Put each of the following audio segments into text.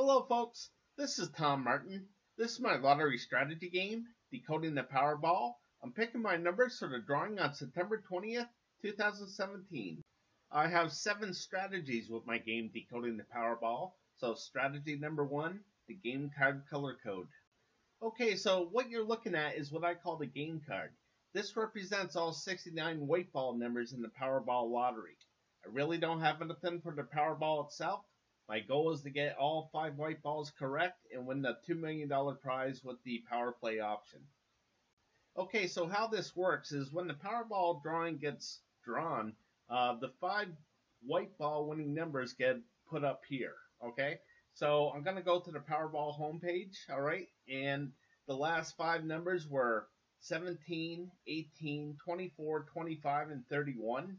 Hello folks, this is Tom Martin. This is my lottery strategy game, Decoding the Powerball. I'm picking my numbers for the drawing on September 20th, 2017. I have 7 strategies with my game, Decoding the Powerball. So strategy number 1, the game card color code. Okay, so what you're looking at is what I call the game card. This represents all 69 white ball numbers in the Powerball lottery. I really don't have anything for the Powerball itself. My goal is to get all 5 white balls correct and win the $2 million prize with the power play option. Okay, so how this works is when the Powerball drawing gets drawn, the 5 white ball winning numbers get put up here, okay? So I'm going to go to the Powerball homepage, all right? And the last 5 numbers were 17, 18, 24, 25, and 31.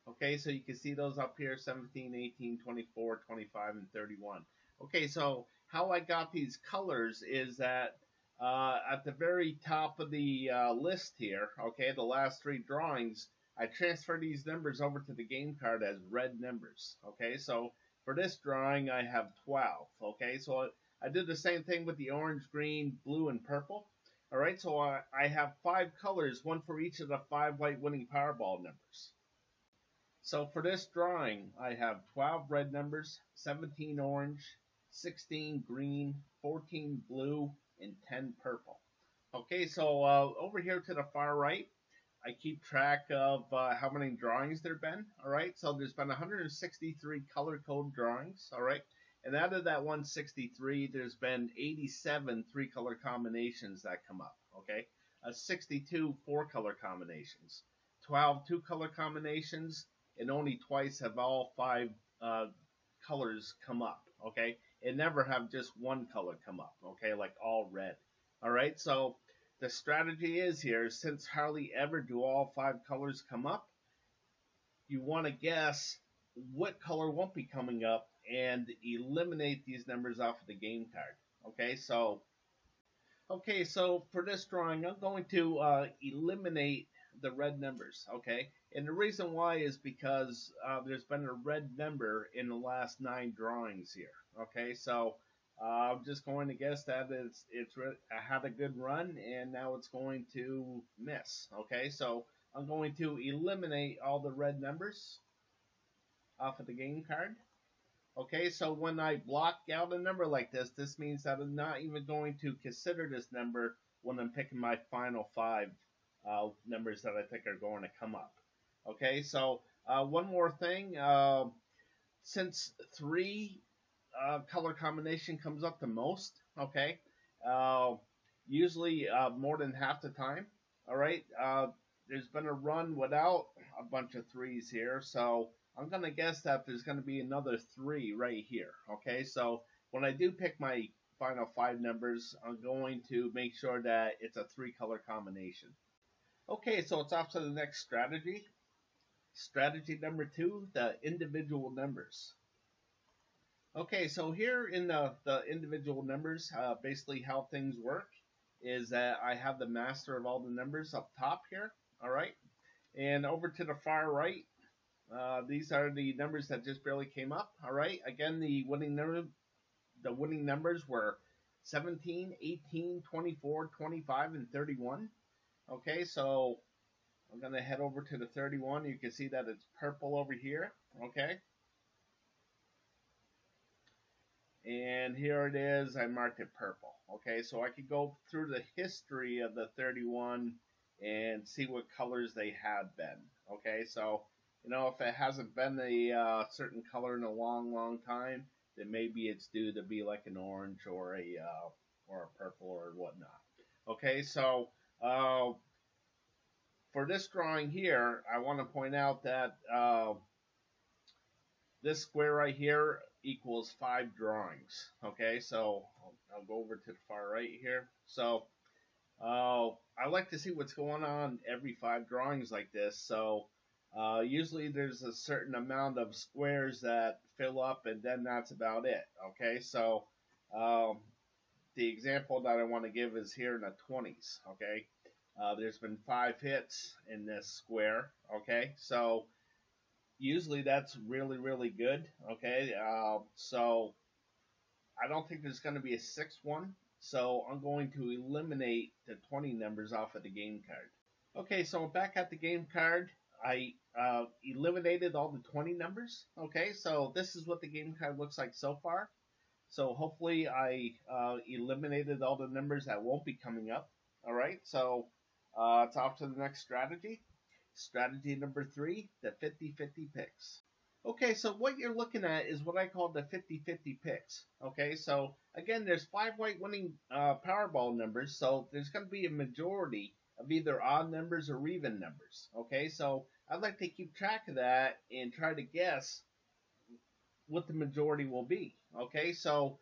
Okay, so you can see those up here, 17, 18, 24, 25, and 31. Okay, so how I got these colors is that at the very top of the list here, okay, the last 3 drawings, I transfer these numbers over to the game card as red numbers. Okay, so for this drawing, I have 12. Okay, so I did the same thing with the orange, green, blue, and purple. All right, so I have 5 colors, one for each of the 5 white winning Powerball numbers. So for this drawing, I have 12 red numbers, 17 orange, 16 green, 14 blue, and 10 purple. Okay, so over here to the far right, I keep track of how many drawings there have been. All right, so there's been 163 color code drawings. All right, and out of that 163, there's been 87 3-color combinations that come up. Okay, 62 4-color combinations, 12 2-color combinations, and only twice have all 5 colors come up, okay? And never have just one color come up, okay, like all red. All right, so the strategy is here, since hardly ever do all 5 colors come up, you want to guess what color won't be coming up and eliminate these numbers off of the game card, okay? So for this drawing, I'm going to eliminate the red numbers, okay? And the reason why is because there's been a red number in the last 9 drawings here, okay? So I'm just going to guess that I had a good run and now it's going to miss, okay? So I'm going to eliminate all the red numbers off of the game card. Okay, so when I block out a number like this, this means that I'm not even going to consider this number when I'm picking my final 5 numbers that I think are going to come up. Okay, so one more thing. Since 3 color combination comes up the most, okay, usually more than half the time, all right, there's been a run without a bunch of 3s here, so I'm going to guess that there's going to be another 3 right here, okay? So when I do pick my final 5 numbers, I'm going to make sure that it's a 3-color combination. Okay, so it's off to the next strategy. Strategy number 2, the individual numbers. Okay, so here in the individual numbers, basically how things work is that I have the master of all the numbers up top here, all right? And over to the far right, these are the numbers that just barely came up, all right? Again, the winning numbers were 17, 18, 24, 25, and 31. Okay, so I'm going to head over to the 31. You can see that it's purple over here, okay? And here it is. I marked it purple, okay? So I could go through the history of the 31 and see what colors they had been, okay? So, you know, if it hasn't been a certain color in a long, long time, then maybe it's due to be like an orange or a purple or whatnot. Okay, so for this drawing here, I want to point out that this square right here equals 5 drawings. Okay, so I'll go over to the far right here. So I like to see what's going on every 5 drawings like this. So usually there's a certain amount of squares that fill up and then that's about it. Okay, so the example that I want to give is here in the 20s. Okay, there's been 5 hits in this square. Okay, so usually that's really, really good. Okay, so I don't think there's going to be a sixth one, so I'm going to eliminate the 20 numbers off of the game card. Okay, so back at the game card, I eliminated all the 20 numbers. Okay, so this is what the game card looks like so far. So hopefully I eliminated all the numbers that won't be coming up. All right, so it's off to the next strategy. Strategy number 3, the 50-50 picks. Okay, so what you're looking at is what I call the 50-50 picks. Okay, so again, there's 5 white winning Powerball numbers, so there's going to be a majority of either odd numbers or even numbers. Okay, so I'd like to keep track of that and try to guess what the majority will be. Okay, so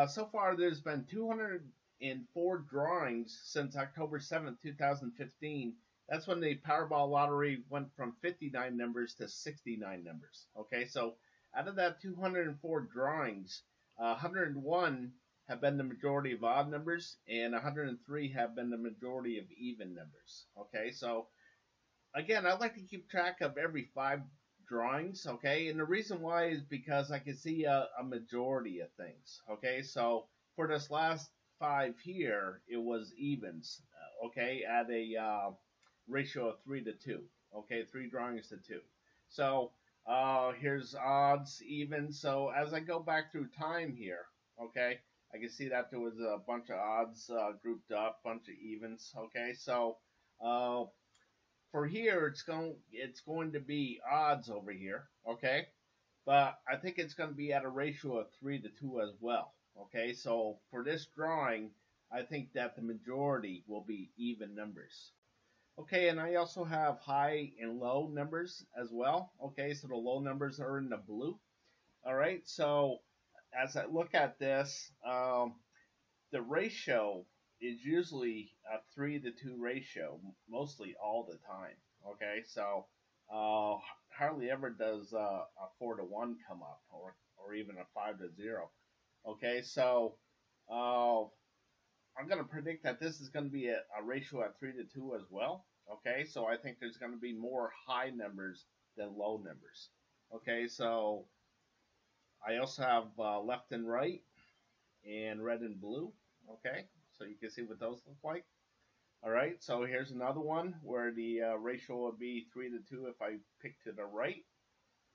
so far there's been 204 drawings since October 7th, 2015. That's when the Powerball lottery went from 59 numbers to 69 numbers. Okay, so out of that 204 drawings, 101 have been the majority of odd numbers, and 103 have been the majority of even numbers. Okay, so again, I like to keep track of every 5 drawings. Okay, and the reason why is because I can see a majority of things. Okay, so for this last 5 here, it was evens. Okay, at a ratio of 3 to 2. Okay, 3 drawings to 2. So here's odds, evens. So as I go back through time here, okay, I can see that there was a bunch of odds grouped up, bunch of evens. Okay, so for here it's going to be odds over here. Okay, but I think it's going to be at a ratio of 3 to 2 as well. Okay, so for this drawing, I think that the majority will be even numbers. Okay, and I also have high and low numbers as well. Okay, so the low numbers are in the blue. All right, so as I look at this, the ratio is usually a 3 to 2 ratio, mostly all the time. Okay, so hardly ever does a 4 to 1 come up, or even a 5 to 0. Okay, so I'm going to predict that this is going to be a ratio at 3 to 2 as well. Okay, so I think there's going to be more high numbers than low numbers. Okay, so I also have left and right and red and blue. Okay, so you can see what those look like. All right, so here's another one where the ratio would be 3 to 2 if I pick to the right.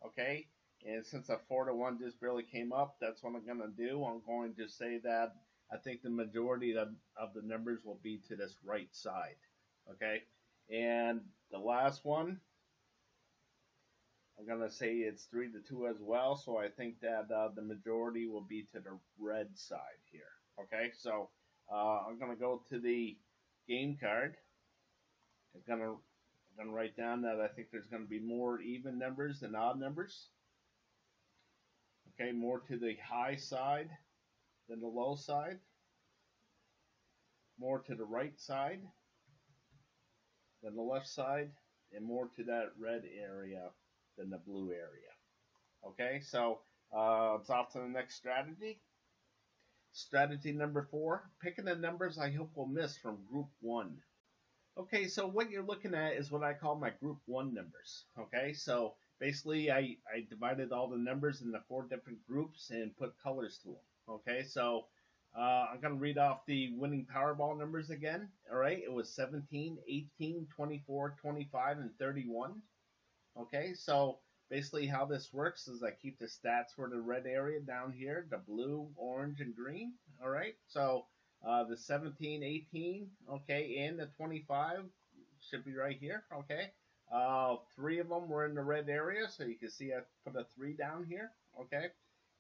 Okay, and since a 4 to 1 just barely came up, that's what I'm going to do. I'm going to say that I think the majority of the numbers will be to this right side. Okay, and the last one, I'm going to say it's 3 to 2 as well, so I think that the majority will be to the red side here. Okay, so I'm going to go to the game card. I'm going to write down that I think there's going to be more even numbers than odd numbers. Okay, more to the high side than the low side. More to the right side than the left side, and more to that red area than the blue area. Okay, so it's off to the next strategy. Strategy number 4, picking the numbers I hope will miss from group 1. Okay, so what you're looking at is what I call my group 1 numbers. Okay, so basically I divided all the numbers into 4 different groups and put colors to them. Okay, so I'm going to read off the winning Powerball numbers again. All right, it was 17, 18, 24, 25, and 31. Okay, so basically how this works is I keep the stats for the red area down here, the blue, orange, and green. All right, so the 17, 18, okay, and the 25 should be right here. Okay, 3 of them were in the red area, so you can see I put a 3 down here. Okay,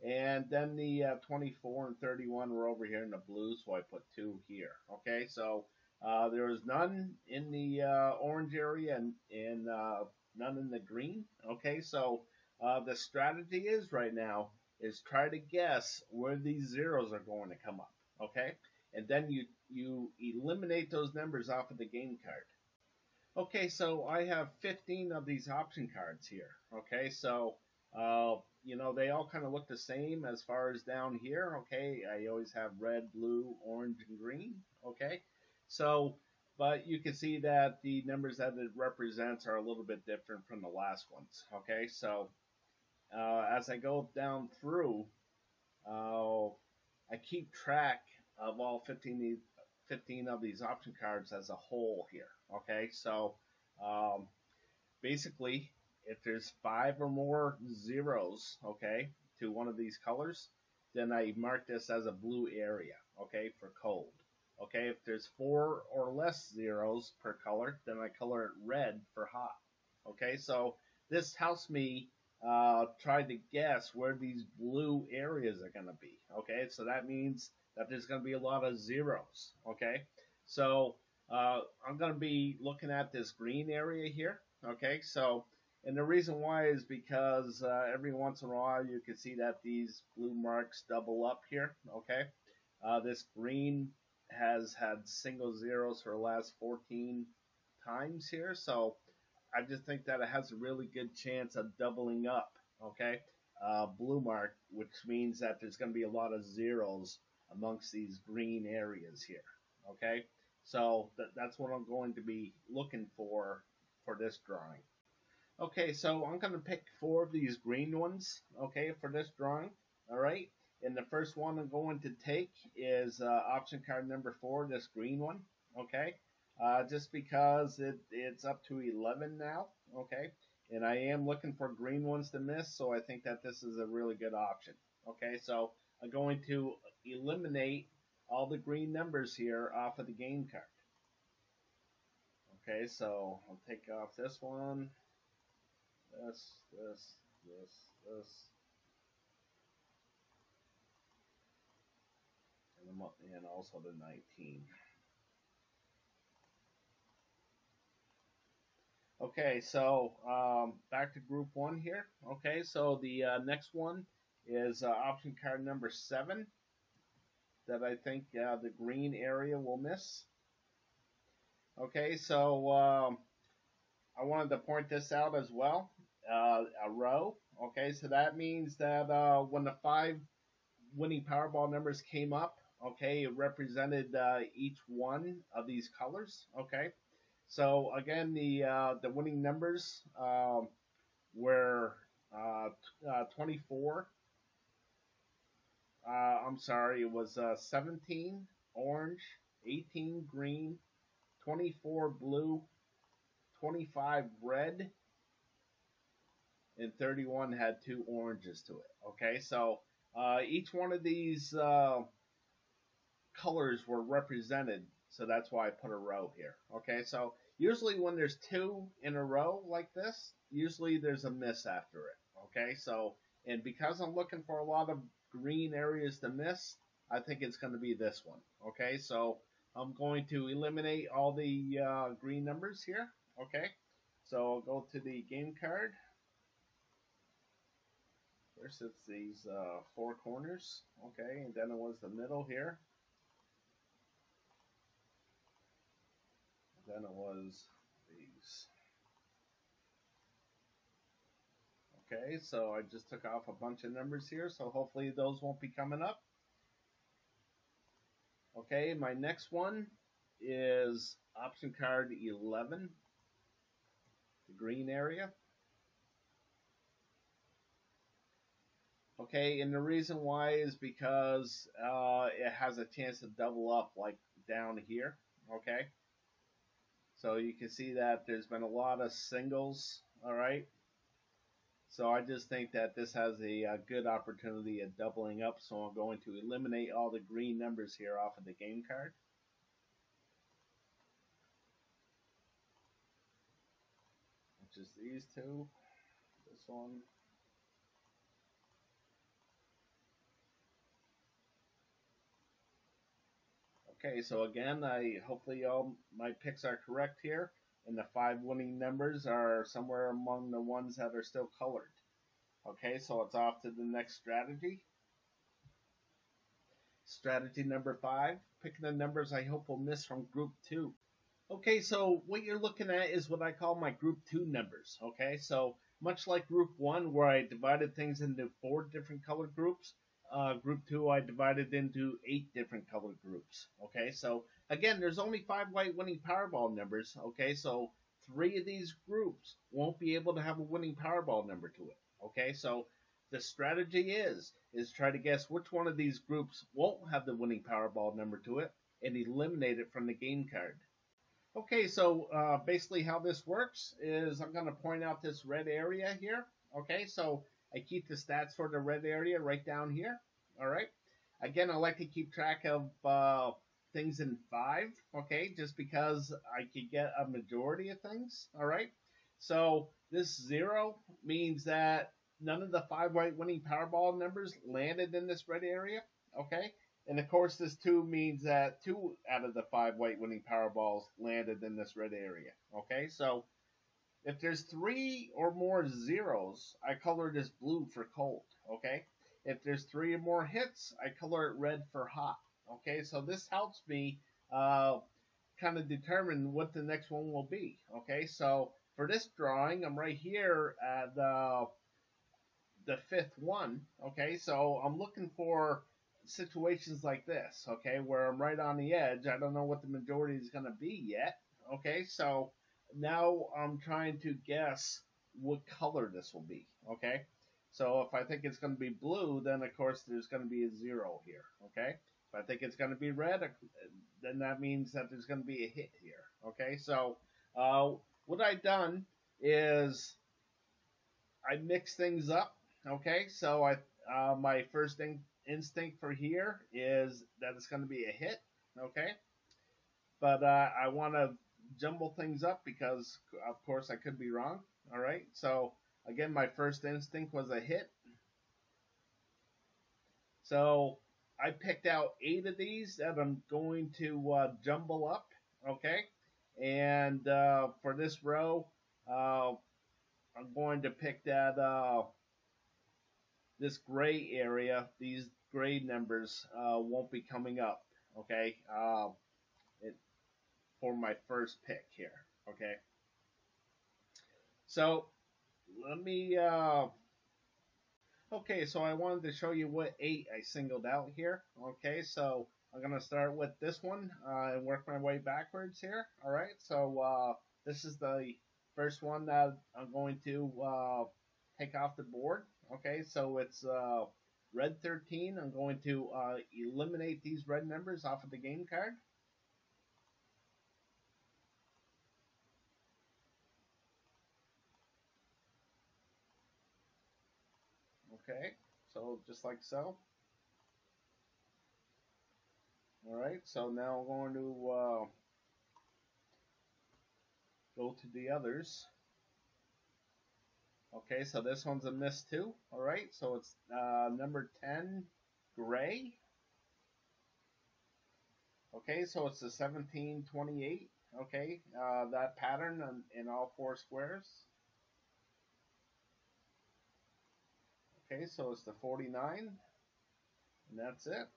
and then the 24 and 31 were over here in the blue, so I put 2 here. Okay, so there was none in the orange area and none in the green. Okay, so the strategy is right now is try to guess where these zeros are going to come up. Okay, and then you eliminate those numbers off of the game card. Okay, so I have 15 of these option cards here. Okay, so you know, they all kind of look the same as far as down here. Okay, I always have red, blue, orange, and green. Okay, so but you can see that the numbers that it represents are a little bit different from the last ones. Okay, so as I go down through, I keep track of all 15 of these option cards as a whole here. Okay, so um, basically, if there's 5 or more zeros, okay, to one of these colors, then I mark this as a blue area, okay, for cold. Okay, if there's 4 or less zeros per color, then I color it red for hot. Okay, so this helps me try to guess where these blue areas are going to be. Okay, so that means that there's going to be a lot of zeros. Okay, so I'm going to be looking at this green area here. Okay, so and the reason why is because every once in a while you can see that these blue marks double up here. Okay, this green has had single zeros for the last 14 times here, so I just think that it has a really good chance of doubling up. Okay, blue mark, which means that there's going to be a lot of zeros amongst these green areas here. Okay, so that's what I'm going to be looking for this drawing. Okay, so I'm going to pick 4 of these green ones, okay, for this drawing, all right? And the first one I'm going to take is option card number 4, this green one, okay? Just because it's up to 11 now, okay? And I am looking for green ones to miss, so I think that this is a really good option, okay? So I'm going to eliminate all the green numbers here off of the game card. Okay, so I'll take off this one. This, and also the 19. Okay, so back to group 1 here. Okay, so the next one is option card number 7 that I think the green area will miss. Okay, so I wanted to point this out as well. A row. Okay, so that means that when the 5 winning Powerball numbers came up, okay, it represented each one of these colors. Okay, so again, the winning numbers were 24. I'm sorry, it was 17 orange, 18 green, 24 blue, 25 red, and 31 had 2 oranges to it. Okay, so each one of these colors were represented, so that's why I put a row here. Okay, so usually when there's 2 in a row like this, usually there's a miss after it. Okay, so and because I'm looking for a lot of green areas to miss, I think it's going to be this one. Okay, so I'm going to eliminate all the green numbers here. Okay, so I'll go to the game card. First it's these 4 corners, okay, and then it was the middle here. Then it was these. Okay, so I just took off a bunch of numbers here, so hopefully those won't be coming up. Okay, my next one is option card 11, the green area. Okay, and the reason why is because it has a chance to double up like down here. Okay, so you can see that there's been a lot of singles. All right, so I just think that this has a good opportunity at doubling up, so I'm going to eliminate all the green numbers here off of the game card. Which is these 2, this one. Okay, so again, hopefully all my picks are correct here, and the 5 winning numbers are somewhere among the ones that are still colored. Okay, so it's off to the next strategy. Strategy number 5, picking the numbers I hope will miss from group 2. Okay, so what you're looking at is what I call my group 2 numbers. Okay, so much like group 1 where I divided things into 4 different color groups, group 2 I divided into 8 different color groups. Okay, so again, there's only 5 white winning Powerball numbers. Okay, so 3 of these groups won't be able to have a winning Powerball number to it. Okay, so the strategy is try to guess which one of these groups won't have the winning Powerball number to it and eliminate it from the game card. Okay, so basically how this works is I'm going to point out this red area here. Okay, so I keep the stats for the red area right down here. All right. Again, I like to keep track of things in 5. Okay, just because I could get a majority of things. All right. So this 0 means that none of the 5 white winning Powerball numbers landed in this red area. Okay. And of course, this 2 means that 2 out of the 5 white winning Powerballs landed in this red area. Okay, so if there's 3 or more zeros, I color this blue for cold. Okay, if there's 3 or more hits, I color it red for hot. Okay, so this helps me kind of determine what the next one will be. Okay, so for this drawing, I'm right here at the 5th one. Okay, so I'm looking for situations like this, okay, where I'm right on the edge. I don't know what the majority is going to be yet. Okay, so now I'm trying to guess what color this will be. Okay, so if I think it's going to be blue, then of course there's going to be a 0 here. Okay, if I think it's going to be red, then that means that there's going to be a hit here. Okay, so what I've done is I mix things up. Okay, so my first instinct for here is that it's going to be a hit. Okay, but I want to jumble things up because of course I could be wrong. All right, so again, my first instinct was a hit, so I picked out 8 of these that I'm going to jumble up. Okay, and for this row I'm going to pick that this gray area. These gray numbers won't be coming up. Okay, for my first pick here. Okay, so let me okay, so I wanted to show you what 8 I singled out here. Okay, so I'm gonna start with this one and work my way backwards here. All right, so this is the first one that I'm going to take off the board. Okay, so it's red 13. I'm going to eliminate these red numbers off of the game card. Okay, so just like so. All right, so now I'm going to go to the others. Okay, so this one's a miss too. All right, so it's number 10, gray. Okay, so it's the 1728. Okay, that pattern in all 4 squares. Okay, so it's the 49, and that's it.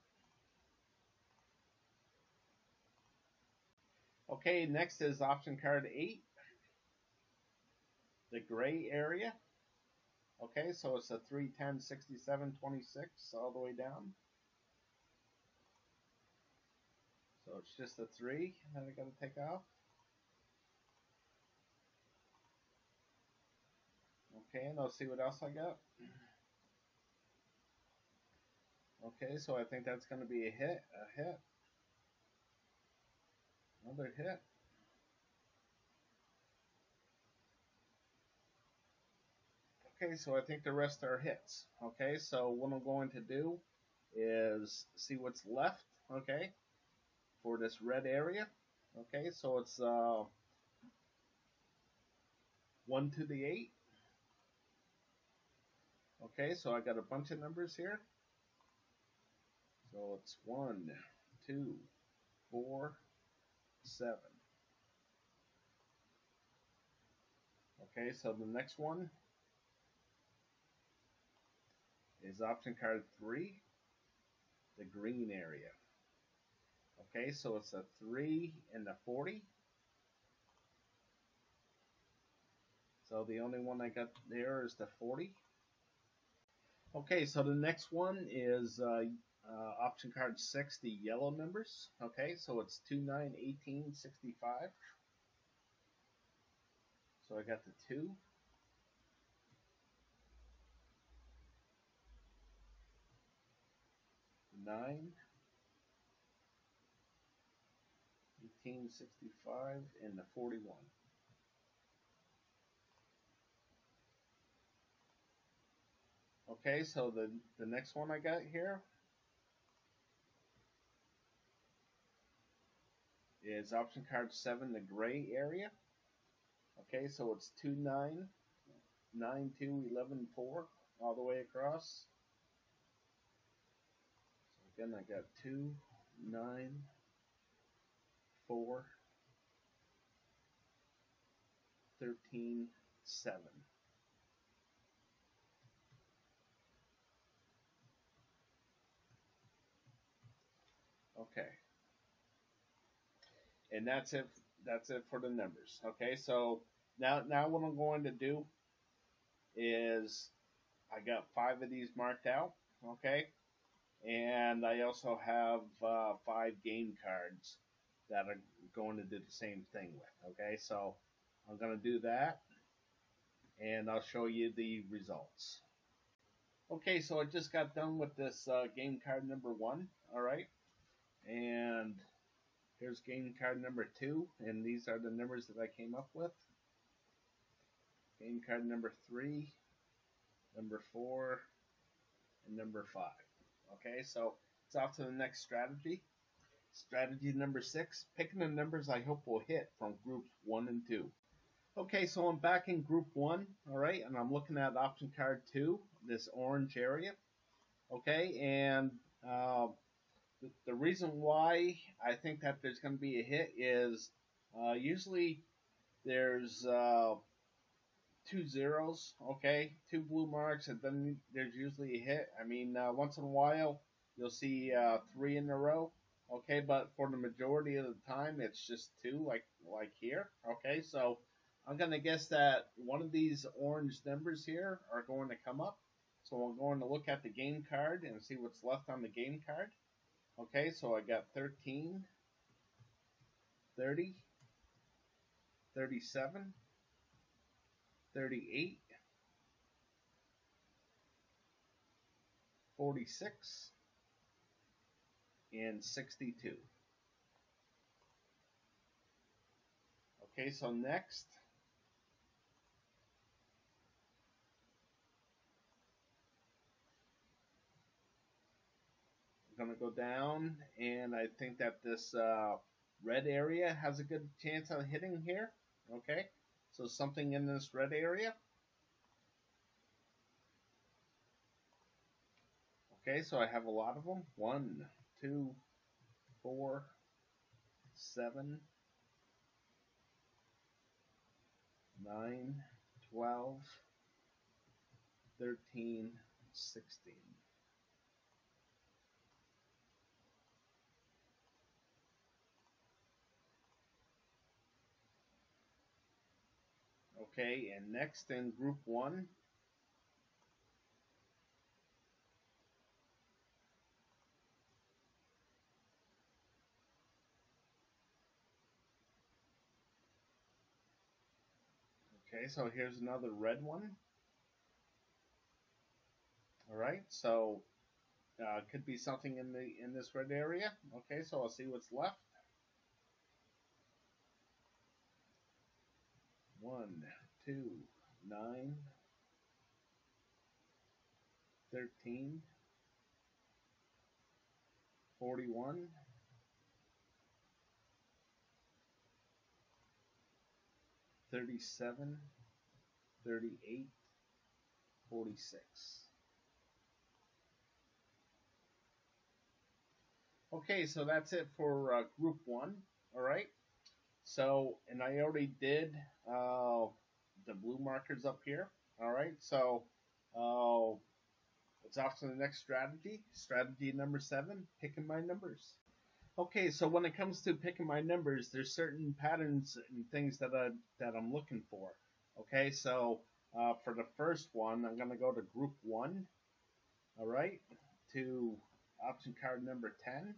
Okay, next is option card 8, the gray area. Okay, so it's a 3, 10, 67, 26 all the way down. So it's just a 3 that I gotta take off. Okay, and I'll see what else I got. Okay, so I think that's gonna be a hit, another hit. Okay, so I think the rest are hits. Okay, so what I'm going to do is see what's left. Okay, for this red area. Okay, so it's 1 to the 8. Okay, so I got a bunch of numbers here. So it's 1, 2, 4, 7. Okay, so the next one is option card 3, the green area. Okay, so it's a 3 and a 40. So the only one I got there is the 40. Okay, so the next one is option card 6, the yellow numbers. Okay, so it's 2, 9, 18, 65. So I got the 2. 9, 1865, and the 41. Okay, so the next one I got here is option card 7, the gray area. Okay, so it's 2, 9, 9, 2, 11, 4, all the way across. So again, I got 2, 9, 4, 13, 7. Okay. And that's it. That's it for the numbers. Okay, so now what I'm going to do is I got 5 of these marked out. Okay, and I also have 5 game cards that are going to do the same thing with. Okay, so I'm going to do that, and I'll show you the results. Okay, so I just got done with this game card number 1. All right, and here's game card number 2, and these are the numbers that I came up with. Game card number 3, number 4, and number 5. Okay, so it's off to the next strategy. Strategy number 6, picking the numbers I hope will hit from groups 1 and 2. Okay, so I'm back in group 1, all right, and I'm looking at option card 2, this orange area. Okay, and the reason why I think that there's going to be a hit is usually there's 2 zeros, okay, 2 blue marks, and then there's usually a hit. I mean, once in a while you'll see 3 in a row, okay, but for the majority of the time it's just 2, like here. Okay, so I'm going to guess that one of these orange numbers here are going to come up. So I'm going to look at the game card and see what's left on the game card. Okay, so I got 13, 30, 37, 38, 46, and 62. Okay, so next, I'm going to go down, and I think that this red area has a good chance of hitting here. Okay, so something in this red area. Okay, so I have a lot of them. 1, 2, 4, 7, 9, 12, 13, 16. Okay, and next in group 1, okay, so here's another red one. All right, so could be something in this red area. Okay, so I'll see what's left. 1, 2, 9, 13, 41, 37, 38, 46. Okay, so that's it for group 1. All right. So, and I already did the blue markers up here. All right. So, it's off to the next strategy. Strategy number 7, picking my numbers. Okay, so when it comes to picking my numbers, there's certain patterns and things that I'm looking for. Okay, so for the first one, I'm going to go to group 1. All right, to option card number 10.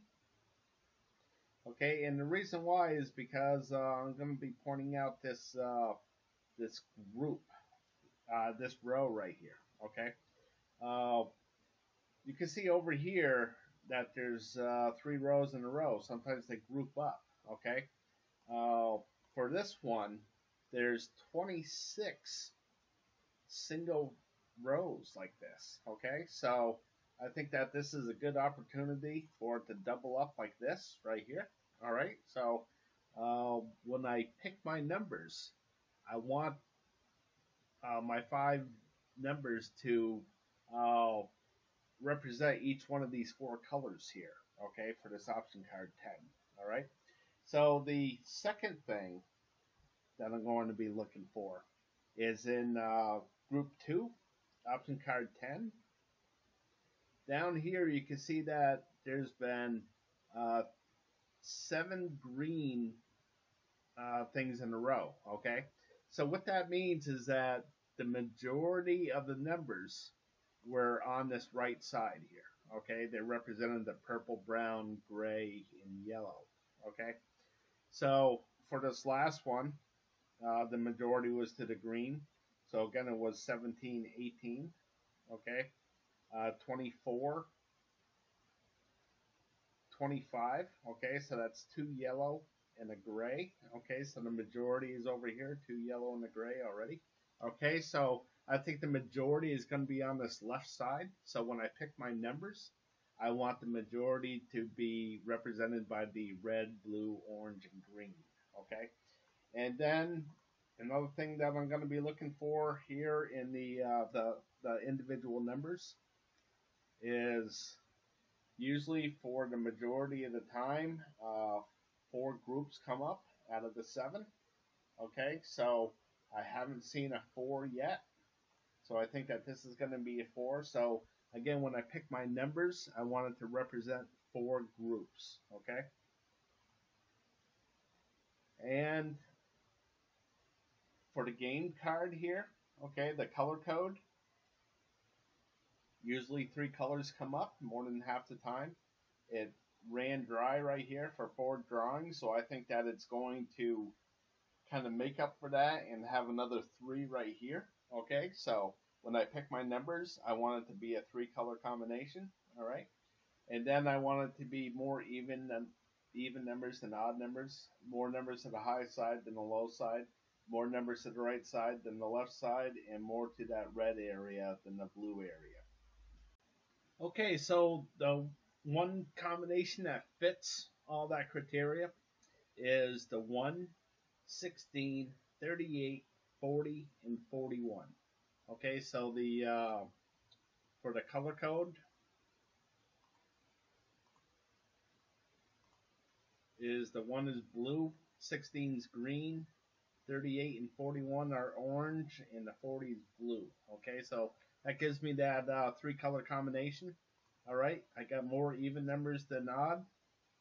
Okay, and the reason why is because I'm going to be pointing out this this group, this row right here. Okay, you can see over here that there's 3 rows in a row. Sometimes they group up, okay? For this one, there's 26 single rows like this, okay? So I think that this is a good opportunity for it to double up like this right here, all right? So when I pick my numbers, I want my 5 numbers to represent each one of these 4 colors here, okay, for this option card 10, all right? So the second thing that I'm going to be looking for is in group 2, option card 10. Down here you can see that there's been 7 green things in a row, okay? So what that means is that the majority of the numbers were on this right side here, okay? They represented the purple, brown, gray, and yellow, okay? So for this last one, the majority was to the green. So again, it was 17, 18, okay? 24, 25, okay? So that's 2 yellow and a gray, okay? So the majority is over here, 2 yellow and a gray already. Okay, so I think the majority is going to be on this left side. So when I pick my numbers, I want the majority to be represented by the red, blue, orange, and green, okay? And then another thing that I'm going to be looking for here in the individual numbers is usually for the majority of the time, 4 groups come up out of the 7, okay? So I haven't seen a 4 yet, so I think that this is going to be a 4. So again, when I pick my numbers, I want it to represent 4 groups, okay? And for the game card here, okay, the color code, usually 3 colors come up more than half the time. It ran dry right here for 4 drawings, so I think that it's going to kind of make up for that and have another 3 right here, okay? So when I pick my numbers, I want it to be a 3 color combination, all right? And then I want it to be more even numbers than odd numbers, more numbers to the high side than the low side, more numbers to the right side than the left side, and more to that red area than the blue area. Okay, so the one combination that fits all that criteria is the 1, 16, 38, 40, and 41. Okay, so the for the color code is the 1 is blue, 16 is green, 38 and 41 are orange, and the 40 is blue. Okay, so that gives me that 3 color combination. All right, I got more even numbers than odd,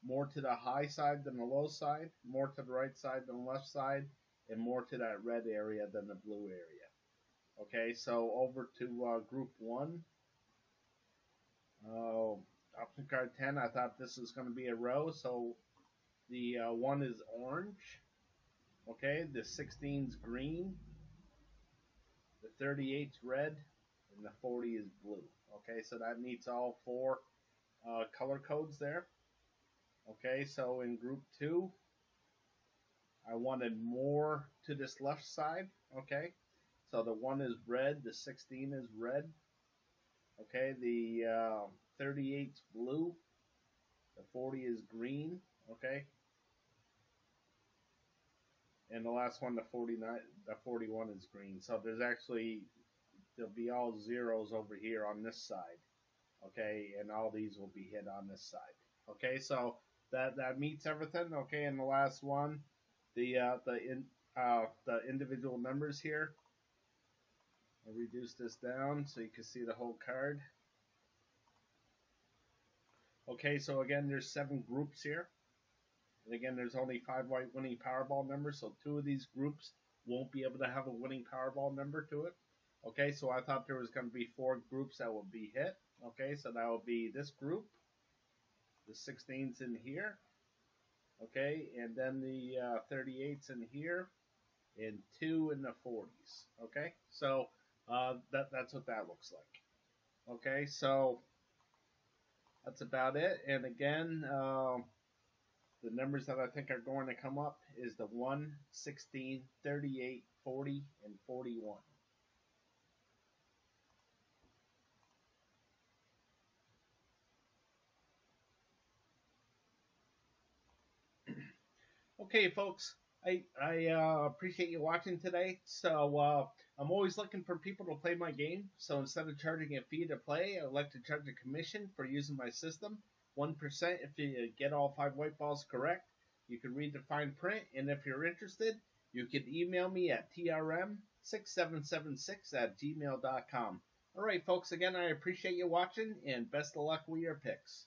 more to the high side than the low side, more to the right side than the left side, and more to that red area than the blue area. Okay, so over to group 1. Option card 10, I thought this was going to be a row, so the 1 is orange. Okay, the 16's green, the 38's red, and the 40 is blue. Okay, so that meets all 4 color codes there. Okay, so in group 2, I wanted more to this left side. Okay, so the 1 is red, the 16 is red. Okay, the 38's blue, the 40 is green. Okay, and the last one, the 41 is green. So there'll be all zeros over here on this side. Okay, and all these will be hit on this side. Okay, so that meets everything. Okay, and the last one, the individual numbers here. I'll reduce this down so you can see the whole card. Okay, so again, there's 7 groups here. And again, there's only 5 white winning Powerball numbers, so 2 of these groups won't be able to have a winning Powerball number to it. Okay, so I thought there was going to be 4 groups that would be hit. Okay, so that will be this group, the 16's in here. Okay, and then the 38's in here, and 2 in the 40's. Okay, so that's what that looks like. Okay, so That's about it. And again, the numbers that I think are going to come up is the 1, 16, 38, 40, and 41. Okay, folks, I appreciate you watching today. So I'm always looking for people to play my game. So instead of charging a fee to play, I would like to charge a commission for using my system. 1% if you get all 5 white balls correct. You can read the fine print, and if you're interested, you can email me at trm6776@gmail.com. All right, folks, again, I appreciate you watching, and best of luck with your picks.